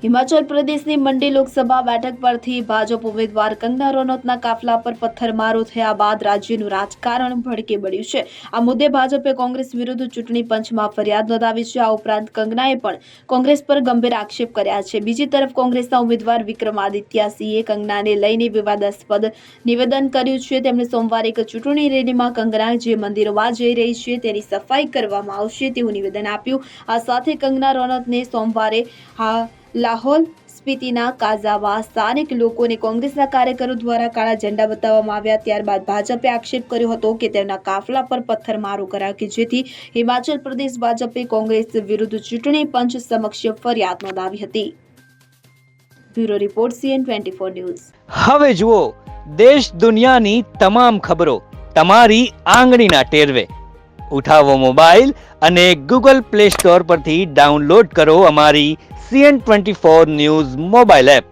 હિમાચલ પ્રદેશની મંડી લોકસભા બેઠક પરથી ભાજપ ઉમેદવાર કંગના રનૌતના કાફલા પર પથ્થરમારો થયા બાદ રાજ્યનું રાજકારણ ભડકે બળ્યું છે। આ મુદ્દે ભાજપે કોંગ્રેસ વિરુદ્ધ ચૂંટણી પંચમાં ફરિયાદ નોંધાવી છે। આ ઉપરાંત કંગનાએ પણ કોંગ્રેસ પર ગંભીર આક્ષેપ કર્યા છે। બીજી તરફ કોંગ્રેસના ઉમેદવાર વિક્રમાદિત્ય સિંહે કંગનાને લઈને વિવાદાસ્પદ નિવેદન કર્યું છે। તેમણે સોમવારે એક ચૂંટણી રેલીમાં કંગના જે મંદિરોમાં જઈ રહી છે તેની સફાઈ કરવામાં આવશે તેવું નિવેદન આપ્યું। આ સાથે કંગના રનૌતને સોમવારે લાહોલ સ્પીતિના કાઝામાં સ્થાનિક લોકોને કોંગ્રેસના કાર્યકરો દ્વારા કાળા ઝંડા બતાવવામાં આવ્યા। ત્યારબાદ ભાજપે આક્ષેપ કર્યો હતો કે તેમના કાફલા પર પથ્થરમારો કરાયો કે જેથી હિમાચલ પ્રદેશ ભાજપે કોંગ્રેસ વિરુદ્ધ ચૂંટણી પંચ સમક્ષ ફરિયાદ નોંધાવી હતી। Bureau report CN24 news. હવે જુઓ દેશ દુનિયાની તમામ ખબરો તમારી આંગળીના ટેરવે। ઉઠાવો મોબાઈલ અને Google Play Store પરથી ડાઉનલોડ કરો અમારી CN24 ન્યૂઝ મોબાઈલ એપ।